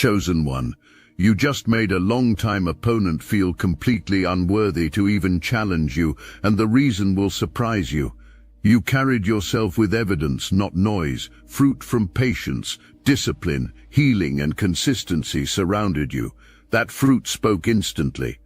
Chosen one, you just made a long-time opponent feel completely unworthy to even challenge you, and the reason will surprise you. You carried yourself with evidence, not noise. Fruit from patience, discipline, healing, and consistency surrounded you. That fruit spoke instantly.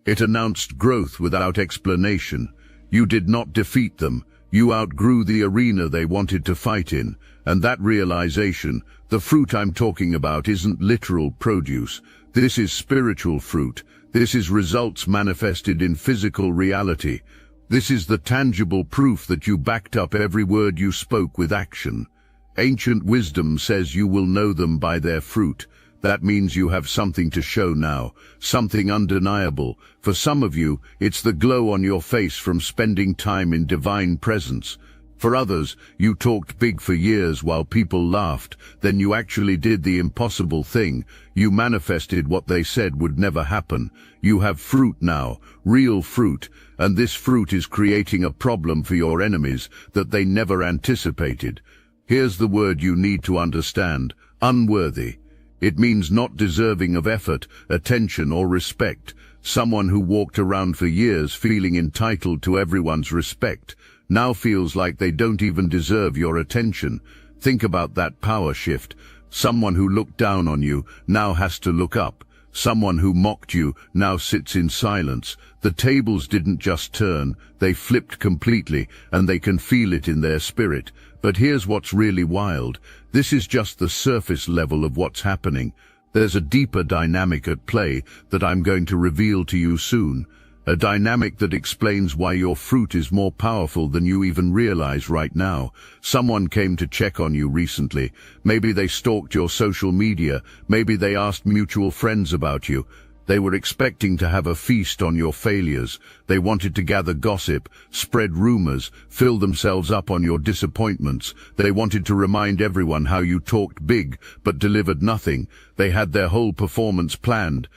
It announced growth without explanation. You did not defeat them. You outgrew the arena they wanted to fight in. And that realization, the fruit I'm talking about, isn't literal produce. This is spiritual fruit. This is results manifested in physical reality. This is the tangible proof that you backed up every word you spoke with action. Ancient wisdom says you will know them by their fruit. That means you have something to show now, something undeniable. For some of you, it's the glow on your face from spending time in divine presence. For others, you talked big for years while people laughed. Then you actually did the impossible thing. You manifested what they said would never happen. You have fruit now, real fruit, and this fruit is creating a problem for your enemies that they never anticipated. Here's the word you need to understand: unworthy. It means not deserving of effort, attention, or respect. Someone who walked around for years feeling entitled to everyone's respect now feels like they don't even deserve your attention. Think about that power shift. Someone who looked down on you now has to look up. Someone who mocked you now sits in silence. The tables didn't just turn, they flipped completely, and they can feel it in their spirit. But here's what's really wild. This is just the surface level of what's happening. There's a deeper dynamic at play that I'm going to reveal to you soon. A dynamic that explains why your fruit is more powerful than you even realize right now. Someone came to check on you recently. Maybe they stalked your social media. Maybe they asked mutual friends about you. They were expecting to have a feast on your failures. They wanted to gather gossip, spread rumors, fill themselves up on your disappointments. They wanted to remind everyone how you talked big but delivered nothing. They had their whole performance planned.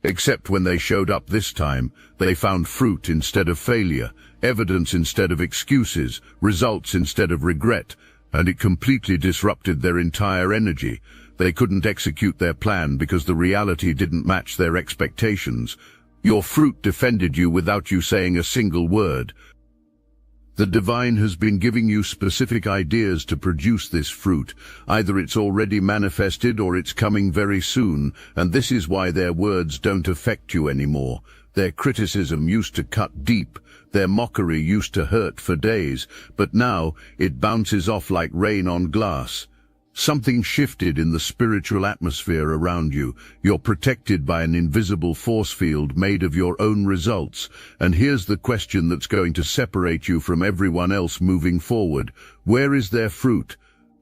Except when they showed up this time, they found fruit instead of failure, evidence instead of excuses, results instead of regret, and it completely disrupted their entire energy. They couldn't execute their plan because the reality didn't match their expectations. Your fruit defended you without you saying a single word. The divine has been giving you specific ideas to produce this fruit. Either it's already manifested or it's coming very soon, and this is why their words don't affect you anymore. Their criticism used to cut deep. Their mockery used to hurt for days, but now it bounces off like rain on glass. Something shifted in the spiritual atmosphere around you. You're protected by an invisible force field made of your own results. And here's the question that's going to separate you from everyone else moving forward. Where is their fruit?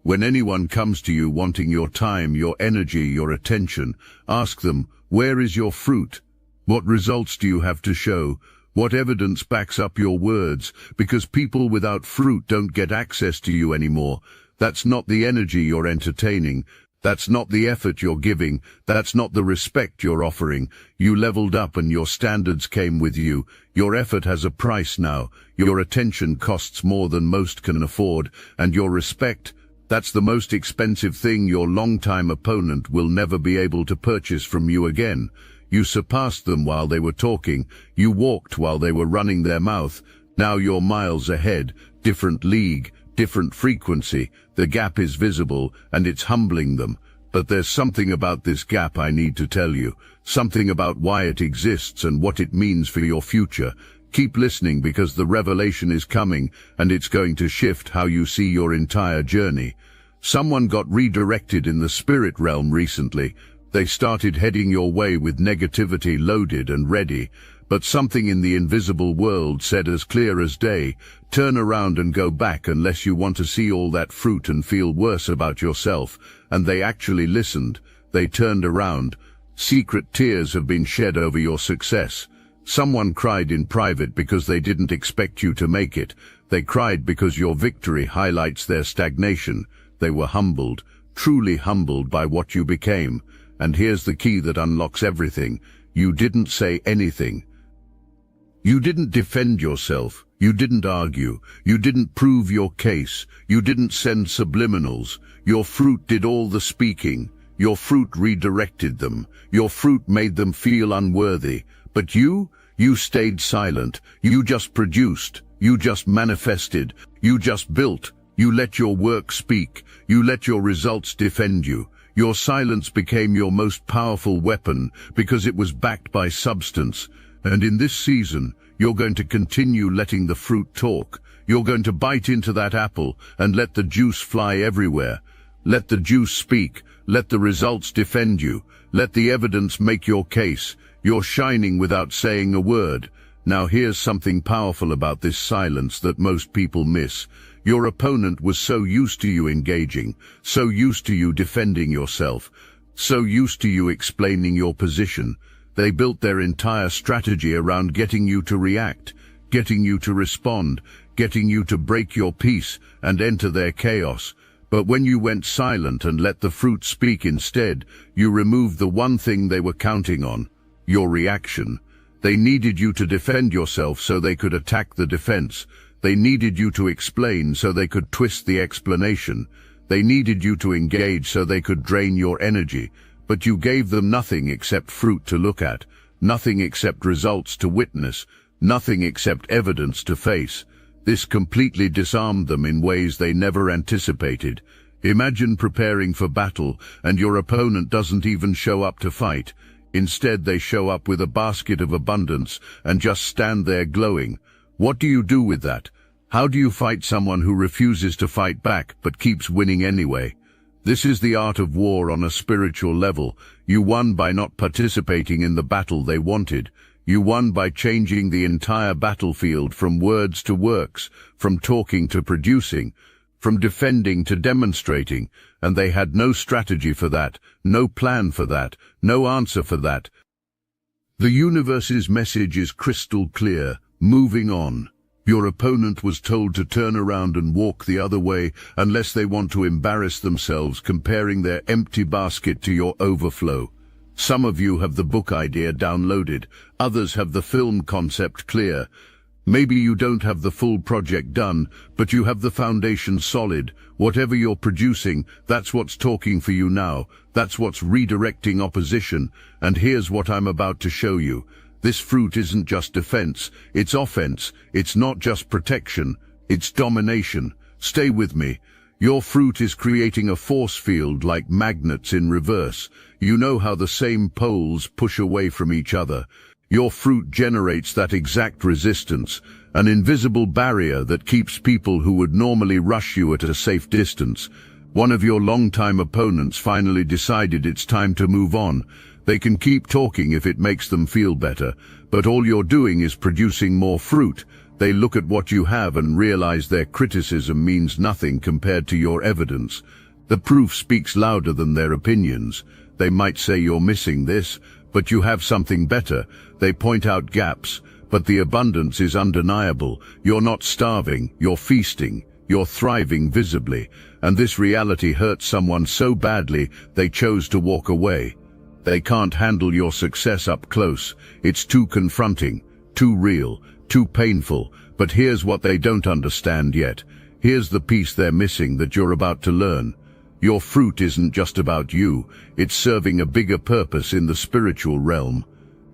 When anyone comes to you wanting your time, your energy, your attention, ask them, where is your fruit? What results do you have to show? What evidence backs up your words? Because people without fruit don't get access to you anymore. That's not the energy you're entertaining. That's not the effort you're giving. That's not the respect you're offering. You leveled up and your standards came with you. Your effort has a price now. Your attention costs more than most can afford. And your respect, that's the most expensive thing your longtime opponent will never be able to purchase from you again. You surpassed them while they were talking. You walked while they were running their mouth. Now you're miles ahead, different league, different frequency. The gap is visible, and it's humbling them. But there's something about this gap I need to tell you. Something about why it exists and what it means for your future. Keep listening because the revelation is coming, and it's going to shift how you see your entire journey. Someone got redirected in the spirit realm recently. They started heading your way with negativity loaded and ready. But something in the invisible world said as clear as day, turn around and go back unless you want to see all that fruit and feel worse about yourself. And they actually listened. They turned around. Secret tears have been shed over your success. Someone cried in private because they didn't expect you to make it. They cried because your victory highlights their stagnation. They were humbled, truly humbled by what you became. And here's the key that unlocks everything. You didn't say anything. You didn't defend yourself. You didn't argue. You didn't prove your case. You didn't send subliminals. Your fruit did all the speaking. Your fruit redirected them. Your fruit made them feel unworthy. But you stayed silent. You just produced. You just manifested. You just built. You let your work speak. You let your results defend you. Your silence became your most powerful weapon because it was backed by substance. And in this season, you're going to continue letting the fruit talk. You're going to bite into that apple and let the juice fly everywhere. Let the juice speak. Let the results defend you. Let the evidence make your case. You're shining without saying a word. Now here's something powerful about this silence that most people miss. Your opponent was so used to you engaging, so used to you defending yourself, so used to you explaining your position. They built their entire strategy around getting you to react, getting you to respond, getting you to break your peace and enter their chaos. But when you went silent and let the fruit speak instead, you removed the one thing they were counting on, your reaction. They needed you to defend yourself so they could attack the defense. They needed you to explain so they could twist the explanation. They needed you to engage so they could drain your energy. But you gave them nothing except fruit to look at, nothing except results to witness, nothing except evidence to face. This completely disarmed them in ways they never anticipated. Imagine preparing for battle and your opponent doesn't even show up to fight. Instead, they show up with a basket of abundance and just stand there glowing. What do you do with that? How do you fight someone who refuses to fight back but keeps winning anyway? This is the art of war on a spiritual level. You won by not participating in the battle they wanted. You won by changing the entire battlefield from words to works, from talking to producing, from defending to demonstrating, and they had no strategy for that, no plan for that, no answer for that. The universe's message is crystal clear, moving on. Your opponent was told to turn around and walk the other way unless they want to embarrass themselves comparing their empty basket to your overflow. Some of you have the book idea downloaded, others have the film concept clear. Maybe you don't have the full project done, but you have the foundation solid. Whatever you're producing, that's what's talking for you now. That's what's redirecting opposition. And here's what I'm about to show you. This fruit isn't just defense, it's offense. It's not just protection, it's domination. Stay with me. Your fruit is creating a force field like magnets in reverse. You know how the same poles push away from each other. Your fruit generates that exact resistance, an invisible barrier that keeps people who would normally rush you at a safe distance. One of your longtime opponents finally decided it's time to move on. They can keep talking if it makes them feel better, but all you're doing is producing more fruit. They look at what you have and realize their criticism means nothing compared to your evidence. The proof speaks louder than their opinions. They might say you're missing this, but you have something better. They point out gaps, but the abundance is undeniable. You're not starving, you're feasting, you're thriving visibly. And this reality hurts someone so badly they chose to walk away. They can't handle your success up close. It's too confronting, too real, too painful. But here's what they don't understand yet. Here's the piece they're missing that you're about to learn. Your fruit isn't just about you. It's serving a bigger purpose in the spiritual realm.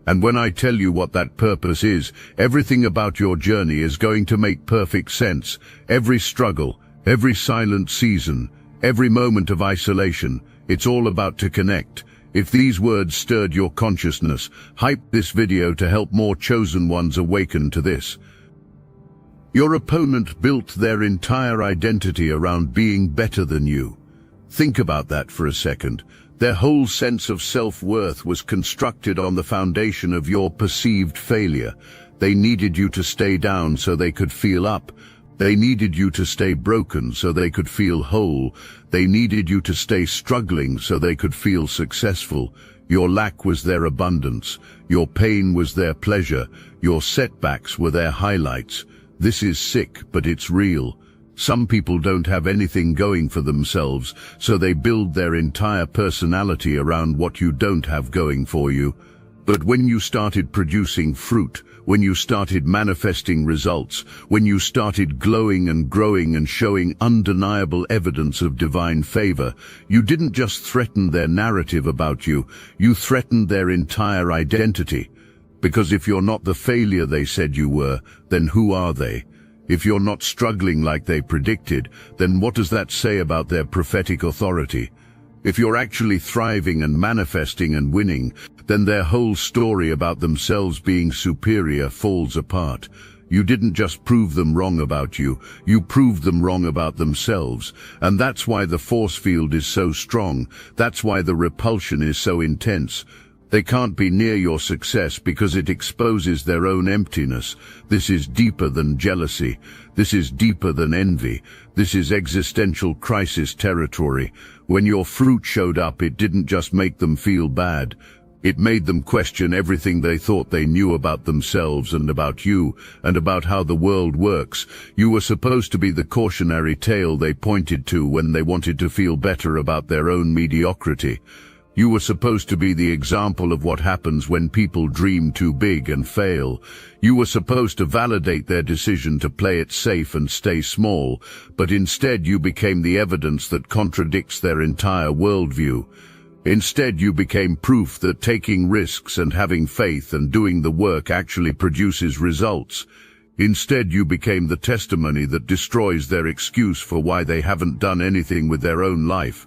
And when I tell you what that purpose is, everything about your journey is going to make perfect sense. Every struggle, every silent season, every moment of isolation, it's all about to connect. If these words stirred your consciousness, hype this video to help more chosen ones awaken to this. Your opponent built their entire identity around being better than you. Think about that for a second. Their whole sense of self-worth was constructed on the foundation of your perceived failure. They needed you to stay down so they could feel up. They needed you to stay broken so they could feel whole. They needed you to stay struggling so they could feel successful. Your lack was their abundance. Your pain was their pleasure. Your setbacks were their highlights. This is sick, but it's real. Some people don't have anything going for themselves, so they build their entire personality around what you don't have going for you. But when you started producing fruit, when you started manifesting results, when you started glowing and growing and showing undeniable evidence of divine favor, you didn't just threaten their narrative about you, you threatened their entire identity. Because if you're not the failure they said you were, then who are they? If you're not struggling like they predicted, then what does that say about their prophetic authority? If you're actually thriving and manifesting and winning, then their whole story about themselves being superior falls apart. You didn't just prove them wrong about you, you proved them wrong about themselves. And that's why the force field is so strong. That's why the repulsion is so intense. They can't be near your success because it exposes their own emptiness. This is deeper than jealousy. This is deeper than envy. This is existential crisis territory. When your fruit showed up, it didn't just make them feel bad. It made them question everything they thought they knew about themselves and about you and about how the world works. You were supposed to be the cautionary tale they pointed to when they wanted to feel better about their own mediocrity. You were supposed to be the example of what happens when people dream too big and fail. You were supposed to validate their decision to play it safe and stay small, but instead you became the evidence that contradicts their entire worldview. Instead, you became proof that taking risks and having faith and doing the work actually produces results. Instead, you became the testimony that destroys their excuse for why they haven't done anything with their own life.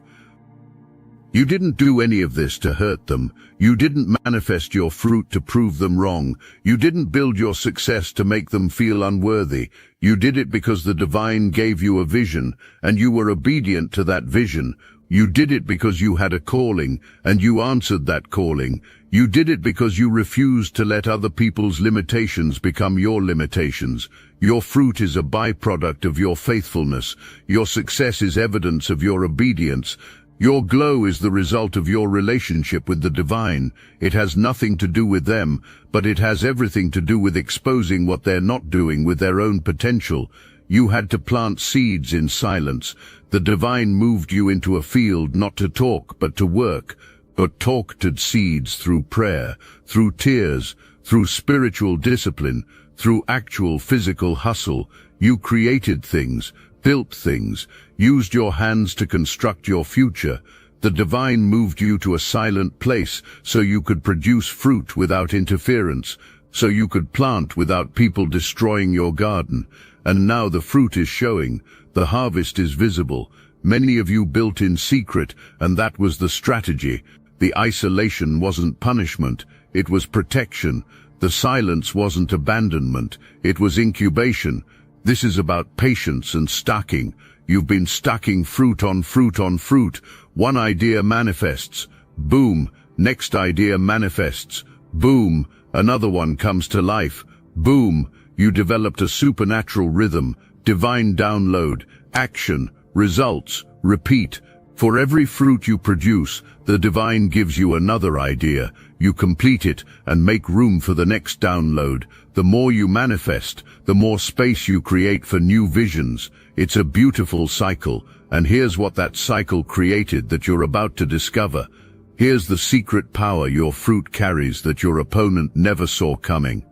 You didn't do any of this to hurt them. You didn't manifest your fruit to prove them wrong. You didn't build your success to make them feel unworthy. You did it because the divine gave you a vision, and you were obedient to that vision. You did it because you had a calling, and you answered that calling. You did it because you refused to let other people's limitations become your limitations. Your fruit is a byproduct of your faithfulness. Your success is evidence of your obedience. Your glow is the result of your relationship with the divine. It has nothing to do with them, but it has everything to do with exposing what they're not doing with their own potential. You had to plant seeds in silence. The divine moved you into a field not to talk, but to work. But talked seeds through prayer, through tears, through spiritual discipline, through actual physical hustle. You created things, built things, used your hands to construct your future. The divine moved you to a silent place so you could produce fruit without interference, so you could plant without people destroying your garden. And now the fruit is showing, the harvest is visible. Many of you built in secret, and that was the strategy. The isolation wasn't punishment, it was protection. The silence wasn't abandonment, it was incubation. This is about patience and stacking. You've been stacking fruit on fruit on fruit. One idea manifests. Boom. Next idea manifests. Boom. Another one comes to life. Boom. You developed a supernatural rhythm. Divine download. Action. Results. Repeat. For every fruit you produce, the divine gives you another idea. You complete it and make room for the next download. The more you manifest, the more space you create for new visions. It's a beautiful cycle, and here's what that cycle created that you're about to discover. Here's the secret power your fruit carries that your opponent never saw coming.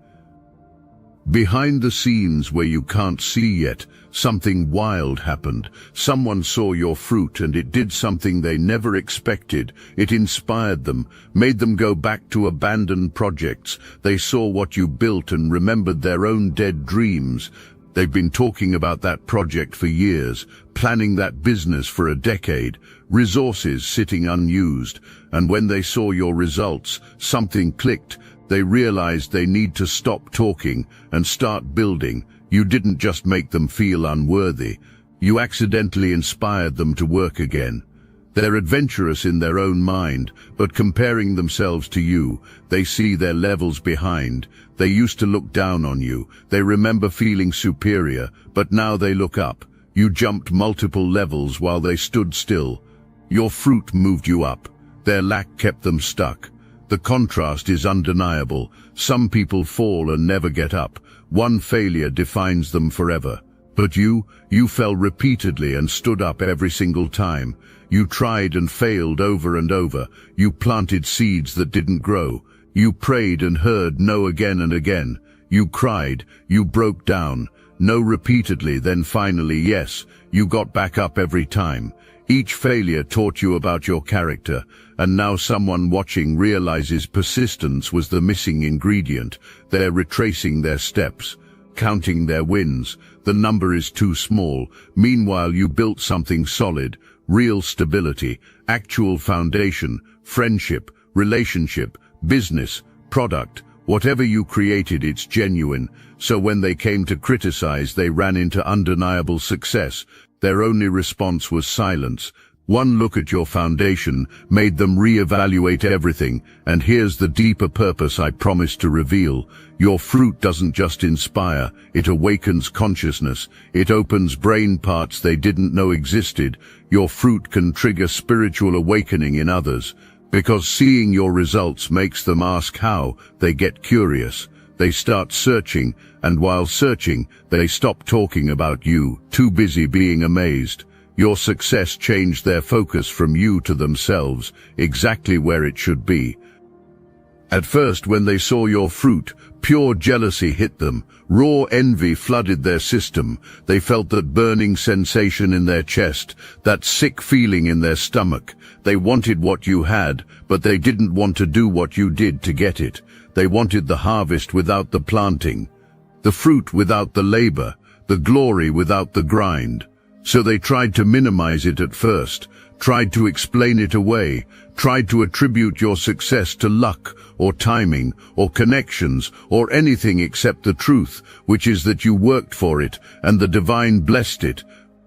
Behind the scenes where you can't see yet, something wild happened. Someone saw your fruit and it did something they never expected. It inspired them, made them go back to abandoned projects. They saw what you built and remembered their own dead dreams. They've been talking about that project for years, planning that business for a decade, resources sitting unused. And when they saw your results, something clicked. They realized they need to stop talking and start building. You didn't just make them feel unworthy. You accidentally inspired them to work again. They're adventurous in their own mind, but comparing themselves to you, they see their levels behind. They used to look down on you. They remember feeling superior, but now they look up. You jumped multiple levels while they stood still. Your fruit moved you up. Their lack kept them stuck. The contrast is undeniable. Some people fall and never get up. One failure defines them forever. But you fell repeatedly and stood up every single time. You tried and failed over and over. You planted seeds that didn't grow. You prayed and heard no again and again. You cried, you broke down, no repeatedly, then finally yes. You got back up every time. Each failure taught you about your character, and now someone watching realizes persistence was the missing ingredient. They're retracing their steps, counting their wins. The number is too small. Meanwhile, you built something solid, real stability, actual foundation, friendship, relationship, business, product. Whatever you created, it's genuine. So when they came to criticize, they ran into undeniable success. Their only response was silence. One look at your foundation made them reevaluate everything. And here's the deeper purpose I promised to reveal. Your fruit doesn't just inspire, it awakens consciousness. It opens brain parts they didn't know existed. Your fruit can trigger spiritual awakening in others. Because seeing your results makes them ask how. They get curious. They start searching, and while searching, they stop talking about you, too busy being amazed. Your success changed their focus from you to themselves, exactly where it should be. At first, when they saw your fruit, pure jealousy hit them. Raw envy flooded their system. They felt that burning sensation in their chest, that sick feeling in their stomach. They wanted what you had, but they didn't want to do what you did to get it. They wanted the harvest without the planting, the fruit without the labor, the glory without the grind. So they tried to minimize it at first, tried to explain it away, tried to attribute your success to luck or timing or connections or anything except the truth, which is that you worked for it and the divine blessed it.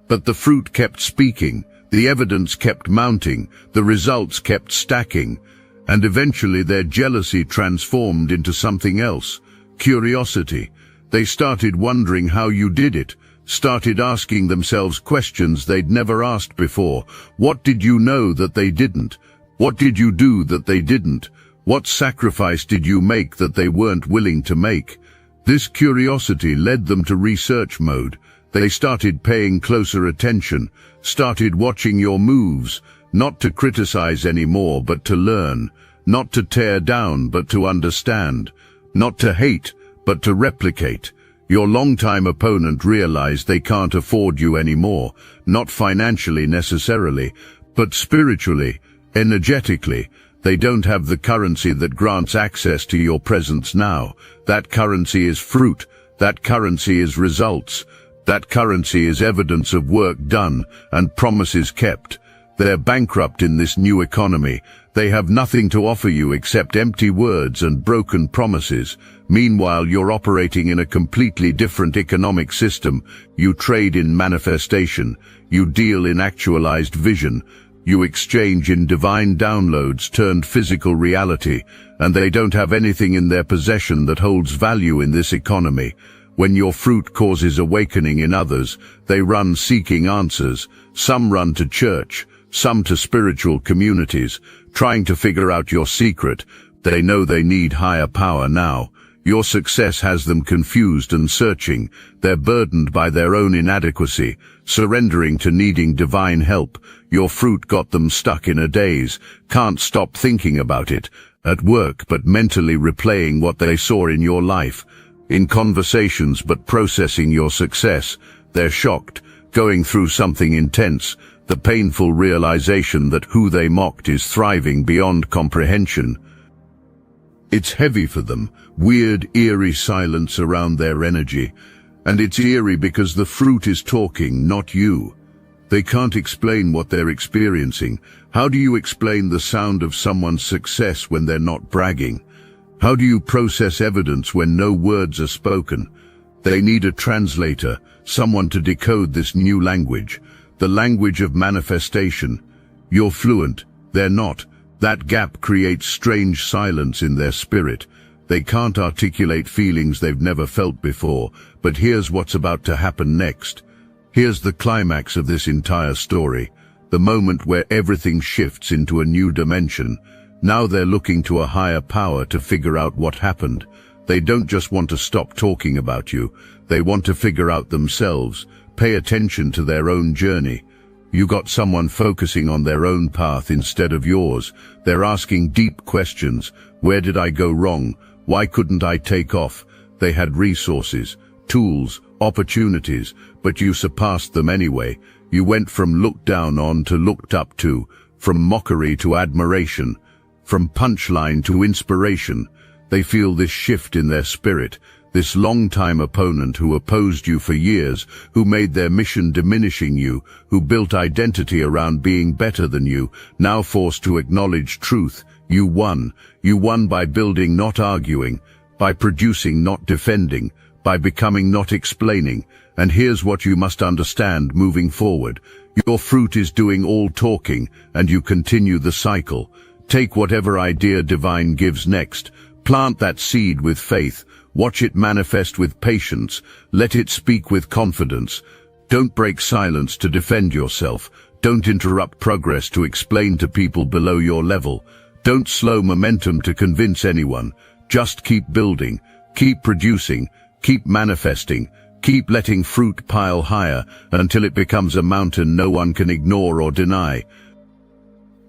But the fruit kept speaking, the evidence kept mounting, the results kept stacking, and eventually their jealousy transformed into something else, curiosity. They started wondering how you did it, started asking themselves questions they'd never asked before. What did you know that they didn't? What did you do that they didn't? What sacrifice did you make that they weren't willing to make? This curiosity led them to research mode. They started paying closer attention, started watching your moves, not to criticize anymore, but to learn, not to tear down, but to understand, not to hate, but to replicate. Your longtime opponent realized they can't afford you anymore, not financially necessarily, but spiritually, energetically. They don't have the currency that grants access to your presence now. That currency is fruit. That currency is results. That currency is evidence of work done and promises kept. They're bankrupt in this new economy. They have nothing to offer you except empty words and broken promises. Meanwhile, you're operating in a completely different economic system. You trade in manifestation. You deal in actualized vision. You exchange in divine downloads turned physical reality, and they don't have anything in their possession that holds value in this economy. When your fruit causes awakening in others, they run seeking answers. Some run to church, some to spiritual communities, trying to figure out your secret. They know they need higher power now. Your success has them confused and searching. They're burdened by their own inadequacy, surrendering to needing divine help. Your fruit got them stuck in a daze, can't stop thinking about it, at work but mentally replaying what they saw in your life, in conversations but processing your success. They're shocked, going through something intense, the painful realization that who they mocked is thriving beyond comprehension. It's heavy for them, weird, eerie silence around their energy. And it's eerie because the fruit is talking, not you. They can't explain what they're experiencing. How do you explain the sound of someone's success when they're not bragging? How do you process evidence when no words are spoken? They need a translator, someone to decode this new language, the language of manifestation. You're fluent, they're not. That gap creates strange silence in their spirit. They can't articulate feelings they've never felt before, but here's what's about to happen next. Here's the climax of this entire story, the moment where everything shifts into a new dimension. Now they're looking to a higher power to figure out what happened. They don't just want to stop talking about you. They want to figure out themselves, pay attention to their own journey. You got someone focusing on their own path instead of yours. They're asking deep questions. Where did I go wrong? Why couldn't I take off? They had resources, tools, opportunities, but you surpassed them anyway. You went from looked down on to looked up to, from mockery to admiration, from punchline to inspiration. They feel this shift in their spirit. This long-time opponent who opposed you for years, who made their mission diminishing you, who built identity around being better than you, now forced to acknowledge truth. You won. You won by building, not arguing, by producing, not defending, by becoming, not explaining. And here's what you must understand moving forward. Your fruit is doing all talking, and you continue the cycle. Take whatever idea divine gives next. Plant that seed with faith. Watch it manifest with patience. Let it speak with confidence. Don't break silence to defend yourself. Don't interrupt progress to explain to people below your level. Don't slow momentum to convince anyone. Just keep building, keep producing, keep manifesting, keep letting fruit pile higher until it becomes a mountain no one can ignore or deny.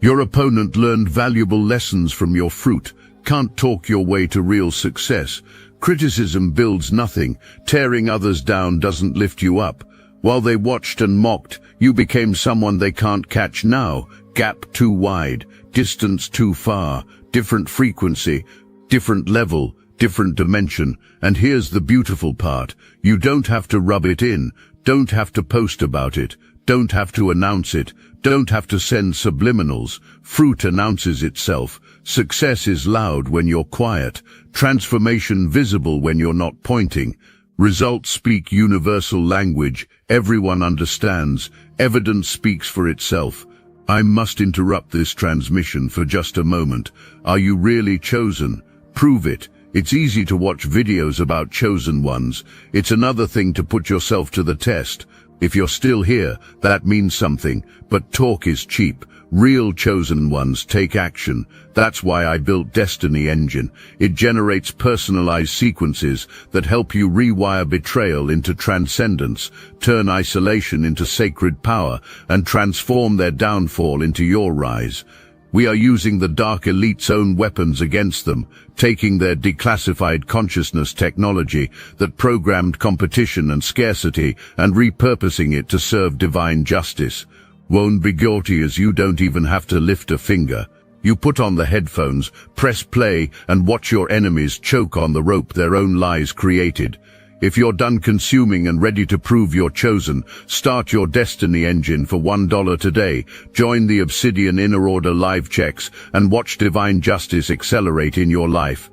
Your opponent learned valuable lessons from your fruit. Can't talk your way to real success. Criticism builds nothing. Tearing others down doesn't lift you up. While they watched and mocked, you became someone they can't catch now. Gap too wide, distance too far, different frequency, different level, different dimension. And here's the beautiful part. You don't have to rub it in. Don't have to post about it. Don't have to announce it. Don't have to send subliminals. Fruit announces itself. Success is loud when you're quiet. Transformation visible when you're not pointing. Results speak universal language. Everyone understands. Evidence speaks for itself. I must interrupt this transmission for just a moment. Are you really chosen? Prove it. It's easy to watch videos about chosen ones. It's another thing to put yourself to the test. If you're still here, that means something, but talk is cheap. Real chosen ones take action. That's why I built Destiny Engine. It generates personalized sequences that help you rewire betrayal into transcendence, turn isolation into sacred power, and transform their downfall into your rise. We are using the Dark Elite's own weapons against them, taking their declassified consciousness technology that programmed competition and scarcity and repurposing it to serve divine justice. Won't be guilty as you don't even have to lift a finger. You put on the headphones, press play, and watch your enemies choke on the rope their own lies created. If you're done consuming and ready to prove you're chosen, start your Destiny Engine for $1 today. Join the Obsidian Inner Order live checks and watch divine justice accelerate in your life.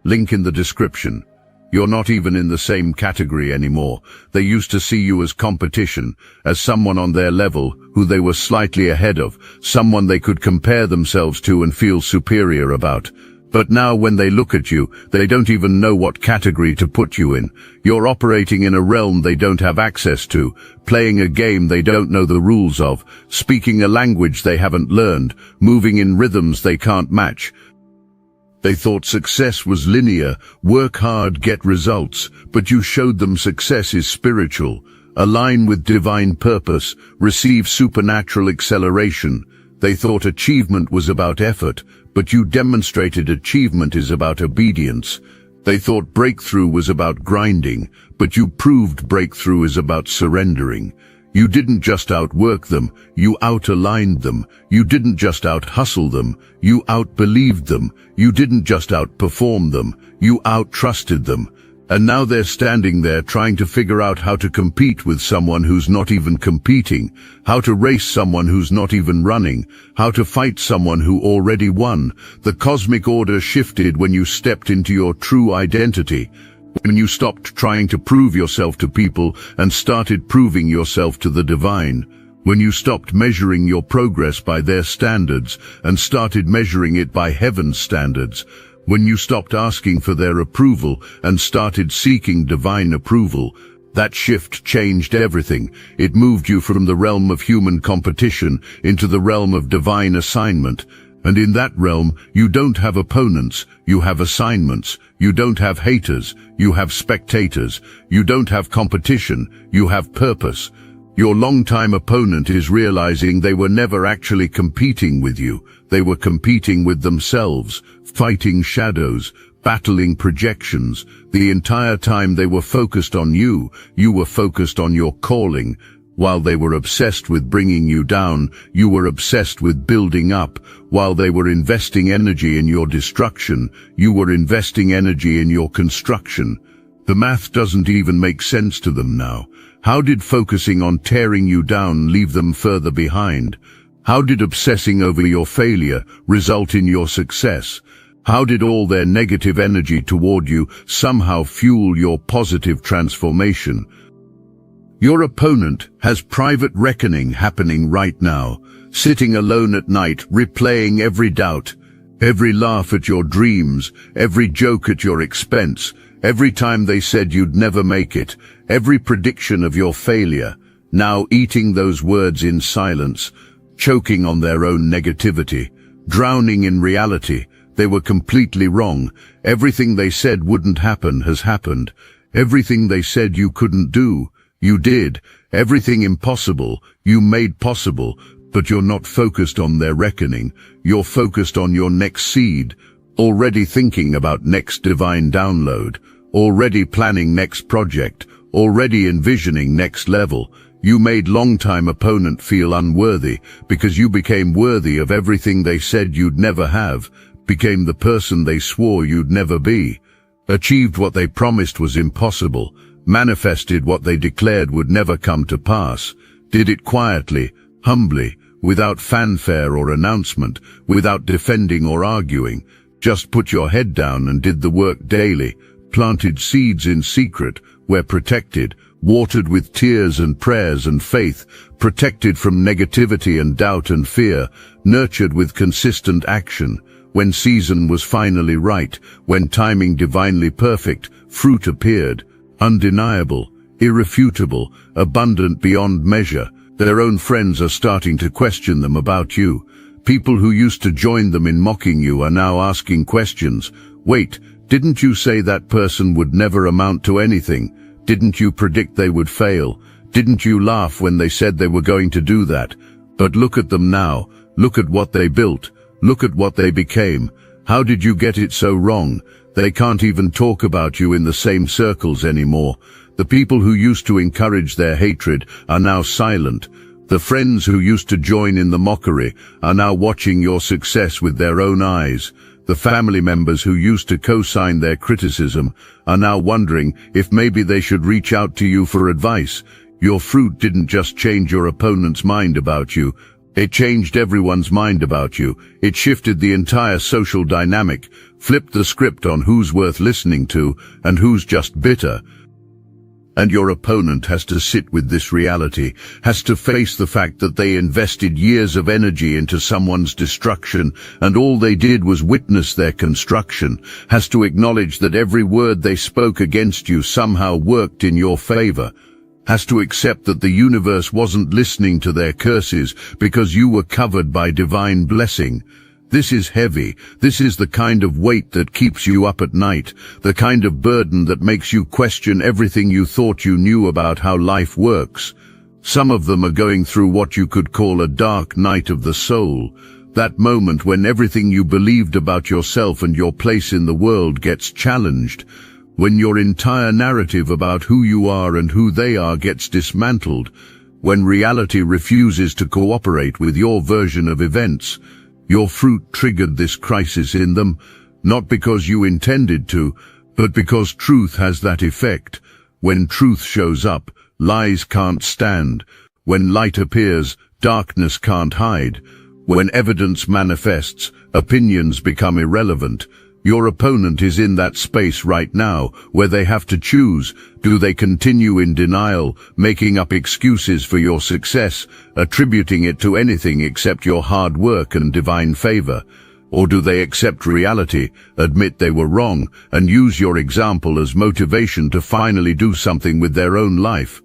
Link in the description. You're not even in the same category anymore. They used to see you as competition, as someone on their level who they were slightly ahead of, someone they could compare themselves to and feel superior about. But now when they look at you, they don't even know what category to put you in. You're operating in a realm they don't have access to, playing a game they don't know the rules of, speaking a language they haven't learned, moving in rhythms they can't match. They thought success was linear, work hard, get results, but you showed them success is spiritual. Align with divine purpose, receive supernatural acceleration. They thought achievement was about effort, but you demonstrated achievement is about obedience. They thought breakthrough was about grinding, but you proved breakthrough is about surrendering. You didn't just outwork them, you out-aligned them. You didn't just out-hustle them, you out-believed them. You didn't just outperform them, you out-trusted them. And now they're standing there trying to figure out how to compete with someone who's not even competing, how to race someone who's not even running, how to fight someone who already won. The cosmic order shifted when you stepped into your true identity, when you stopped trying to prove yourself to people and started proving yourself to the divine. When you stopped measuring your progress by their standards and started measuring it by heaven's standards. When you stopped asking for their approval and started seeking divine approval. That shift changed everything. It moved you from the realm of human competition into the realm of divine assignment. And in that realm, you don't have opponents, you have assignments. You don't have haters, you have spectators. You don't have competition, you have purpose. Your longtime opponent is realizing they were never actually competing with you. They were competing with themselves, fighting shadows, battling projections. The entire time they were focused on you, you were focused on your calling. While they were obsessed with bringing you down, you were obsessed with building up. While they were investing energy in your destruction, you were investing energy in your construction. The math doesn't even make sense to them now. How did focusing on tearing you down leave them further behind? How did obsessing over your failure result in your success? How did all their negative energy toward you somehow fuel your positive transformation? Your opponent has private reckoning happening right now, sitting alone at night, replaying every doubt, every laugh at your dreams, every joke at your expense, every time they said you'd never make it, every prediction of your failure, now eating those words in silence, choking on their own negativity, drowning in reality. They were completely wrong. Everything they said wouldn't happen has happened. Everything they said you couldn't do, you did. Everything impossible, you made possible. But you're not focused on their reckoning. You're focused on your next seed, already thinking about next divine download, already planning next project, already envisioning next level. You made longtime opponent feel unworthy because you became worthy of everything they said you'd never have, became the person they swore you'd never be, achieved what they promised was impossible, manifested what they declared would never come to pass, did it quietly, humbly, without fanfare or announcement, without defending or arguing. Just put your head down and did the work daily, planted seeds in secret, were protected, watered with tears and prayers and faith, protected from negativity and doubt and fear, nurtured with consistent action. When season was finally right, when timing divinely perfect, fruit appeared, undeniable, irrefutable, abundant beyond measure. Their own friends are starting to question them about you. People who used to join them in mocking you are now asking questions. Wait, didn't you say that person would never amount to anything? Didn't you predict they would fail? Didn't you laugh when they said they were going to do that? But look at them now. Look at what they built. Look at what they became. How did you get it so wrong? They can't even talk about you in the same circles anymore. The people who used to encourage their hatred are now silent. The friends who used to join in the mockery are now watching your success with their own eyes. The family members who used to co-sign their criticism are now wondering if maybe they should reach out to you for advice. Your fruit didn't just change your opponent's mind about you. It changed everyone's mind about you. It shifted the entire social dynamic, flipped the script on who's worth listening to and who's just bitter. And your opponent has to sit with this reality, has to face the fact that they invested years of energy into someone's destruction and all they did was witness their construction, has to acknowledge that every word they spoke against you somehow worked in your favor, has to accept that the universe wasn't listening to their curses because you were covered by divine blessing. This is heavy. This is the kind of weight that keeps you up at night, the kind of burden that makes you question everything you thought you knew about how life works. Some of them are going through what you could call a dark night of the soul, that moment when everything you believed about yourself and your place in the world gets challenged, when your entire narrative about who you are and who they are gets dismantled, when reality refuses to cooperate with your version of events. Your fruit triggered this crisis in them, not because you intended to, but because truth has that effect. When truth shows up, lies can't stand. When light appears, darkness can't hide. When evidence manifests, opinions become irrelevant. Your opponent is in that space right now where they have to choose. Do they continue in denial, making up excuses for your success, attributing it to anything except your hard work and divine favor? Or do they accept reality, admit they were wrong, and use your example as motivation to finally do something with their own life?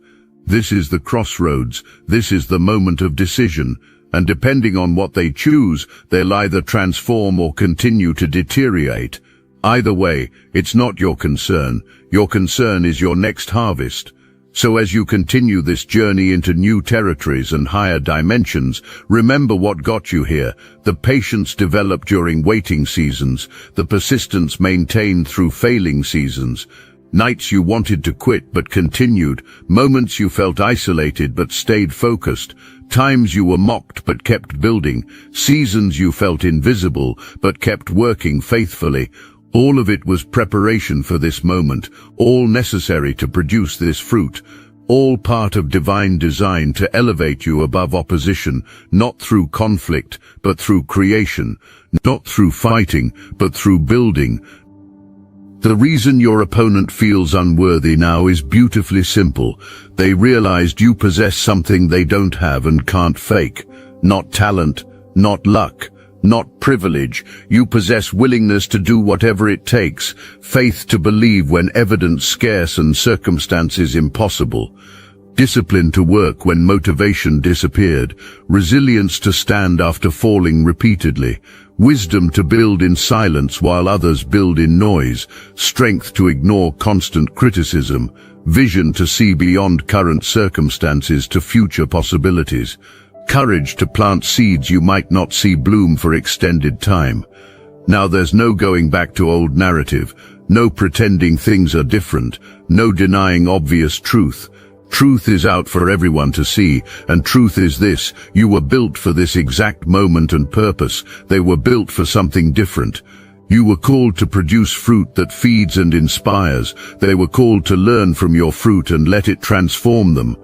This is the crossroads. This is the moment of decision. And depending on what they choose, they'll either transform or continue to deteriorate. Either way, it's not your concern. Your concern is your next harvest. So as you continue this journey into new territories and higher dimensions, remember what got you here: the patience developed during waiting seasons, the persistence maintained through failing seasons, nights you wanted to quit but continued, moments you felt isolated but stayed focused, times you were mocked but kept building, seasons you felt invisible but kept working faithfully. All of it was preparation for this moment, all necessary to produce this fruit, all part of divine design to elevate you above opposition, not through conflict, but through creation, not through fighting, but through building. The reason your opponent feels unworthy now is beautifully simple. They realized you possess something they don't have and can't fake. Not talent, not luck, not privilege. You possess willingness to do whatever it takes, faith to believe when evidence scarce and circumstances impossible, discipline to work when motivation disappeared, resilience to stand after falling repeatedly, wisdom to build in silence while others build in noise, strength to ignore constant criticism, vision to see beyond current circumstances to future possibilities, courage to plant seeds you might not see bloom for extended time. Now there's no going back to old narrative, no pretending things are different, no denying obvious truth. Truth is out for everyone to see, and truth is this: you were built for this exact moment and purpose. They were built for something different. You were called to produce fruit that feeds and inspires. They were called to learn from your fruit and let it transform them.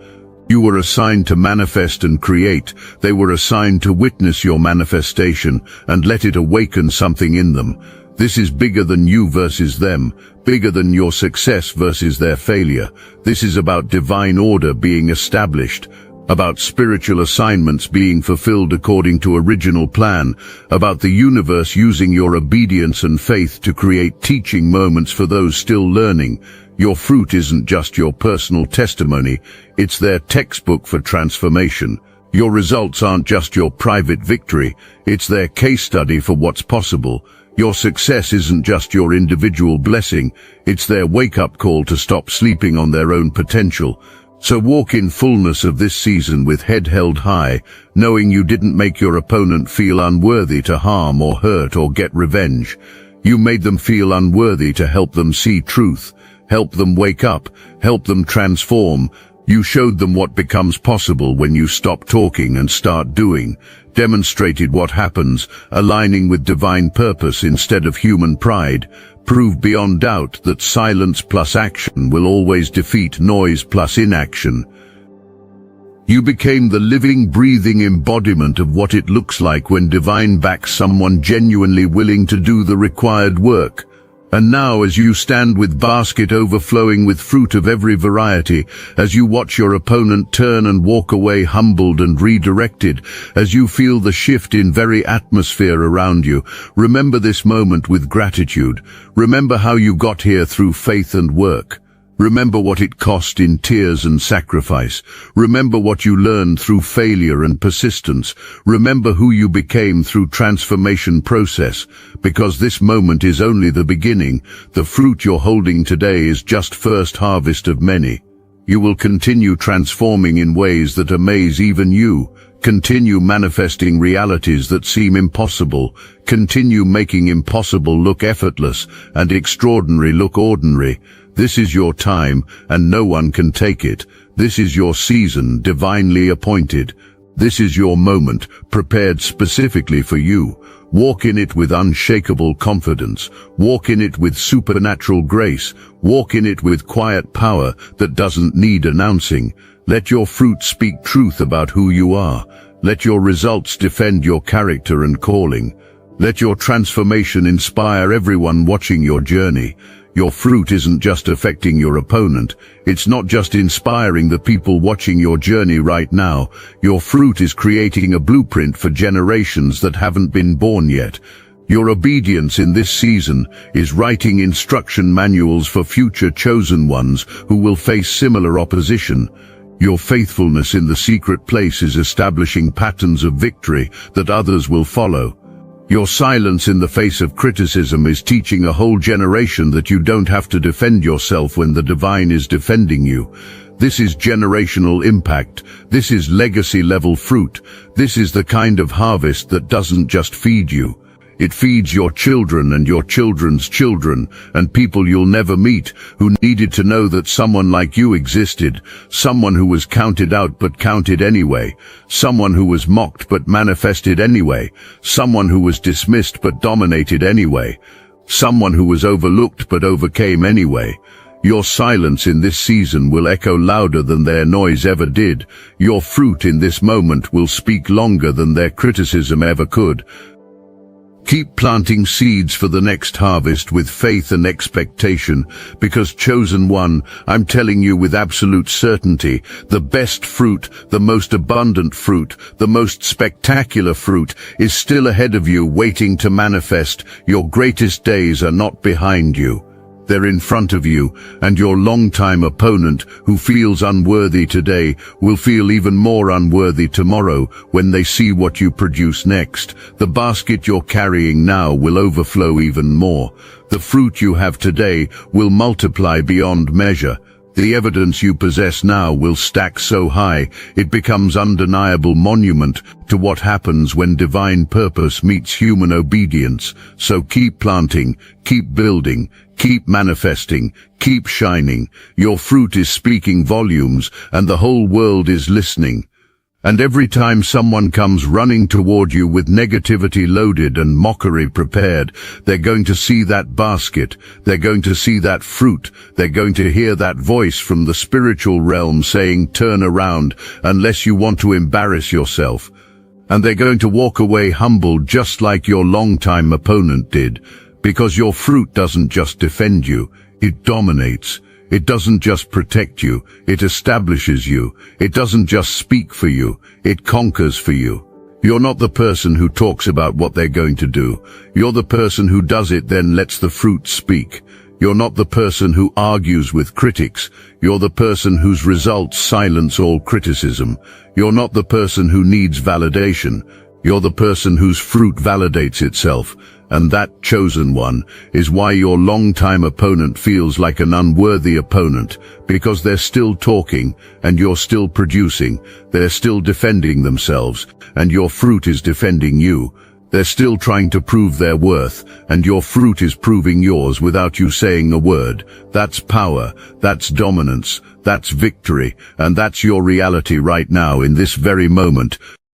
You were assigned to manifest and create. They were assigned to witness your manifestation and let it awaken something in them. This is bigger than you versus them, bigger than your success versus their failure. This is about divine order being established, about spiritual assignments being fulfilled according to original plan, about the universe using your obedience and faith to create teaching moments for those still learning. Your fruit isn't just your personal testimony, it's their textbook for transformation. Your results aren't just your private victory, it's their case study for what's possible. Your success isn't just your individual blessing, it's their wake-up call to stop sleeping on their own potential. So walk in fullness of this season with head held high, knowing you didn't make your opponent feel unworthy to harm or hurt or get revenge. You made them feel unworthy to help them see truth, help them wake up, help them transform. You showed them what becomes possible when you stop talking and start doing, demonstrated what happens, aligning with divine purpose instead of human pride, proved beyond doubt that silence plus action will always defeat noise plus inaction. You became the living, breathing embodiment of what it looks like when divine backs someone genuinely willing to do the required work. And now, as you stand with basket overflowing with fruit of every variety, as you watch your opponent turn and walk away humbled and redirected, as you feel the shift in very atmosphere around you, remember this moment with gratitude. Remember how you got here through faith and work. Remember what it cost in tears and sacrifice. Remember what you learned through failure and persistence. Remember who you became through transformation process. Because this moment is only the beginning. The fruit you're holding today is just first harvest of many. You will continue transforming in ways that amaze even you. Continue manifesting realities that seem impossible. Continue making impossible look effortless and extraordinary look ordinary. This is your time, and no one can take it. This is your season, divinely appointed. This is your moment, prepared specifically for you. Walk in it with unshakable confidence. Walk in it with supernatural grace. Walk in it with quiet power that doesn't need announcing. Let your fruit speak truth about who you are. Let your results defend your character and calling. Let your transformation inspire everyone watching your journey. Your fruit isn't just affecting your opponent. It's not just inspiring the people watching your journey right now. Your fruit is creating a blueprint for generations that haven't been born yet. Your obedience in this season is writing instruction manuals for future chosen ones who will face similar opposition. Your faithfulness in the secret place is establishing patterns of victory that others will follow. Your silence in the face of criticism is teaching a whole generation that you don't have to defend yourself when the divine is defending you. This is generational impact. This is legacy-level fruit. This is the kind of harvest that doesn't just feed you. It feeds your children and your children's children and people you'll never meet who needed to know that someone like you existed, someone who was counted out but counted anyway, someone who was mocked but manifested anyway, someone who was dismissed but dominated anyway, someone who was overlooked but overcame anyway. Your silence in this season will echo louder than their noise ever did. Your fruit in this moment will speak longer than their criticism ever could. Keep planting seeds for the next harvest with faith and expectation, because chosen one, I'm telling you with absolute certainty, the best fruit, the most abundant fruit, the most spectacular fruit is still ahead of you waiting to manifest. Your greatest days are not behind you. They're in front of you, and your longtime opponent, who feels unworthy today, will feel even more unworthy tomorrow when they see what you produce next. The basket you're carrying now will overflow even more. The fruit you have today will multiply beyond measure. The evidence you possess now will stack so high, it becomes undeniable monument to what happens when divine purpose meets human obedience. So keep planting, keep building, keep manifesting, keep shining. Your fruit is speaking volumes, and the whole world is listening. And every time someone comes running toward you with negativity loaded and mockery prepared, they're going to see that basket, they're going to see that fruit, they're going to hear that voice from the spiritual realm saying, turn around, unless you want to embarrass yourself. And they're going to walk away humbled just like your longtime opponent did, because your fruit doesn't just defend you, it dominates. It doesn't just protect you, it establishes you. It doesn't just speak for you, it conquers for you. You're not the person who talks about what they're going to do. You're the person who does it, then lets the fruit speak. You're not the person who argues with critics. You're the person whose results silence all criticism. You're not the person who needs validation. You're the person whose fruit validates itself. And that chosen one is why your longtime opponent feels like an unworthy opponent, because they're still talking and you're still producing. They're still defending themselves and your fruit is defending you. They're still trying to prove their worth and your fruit is proving yours without you saying a word. That's power, that's dominance, that's victory, and that's your reality right now in this very moment.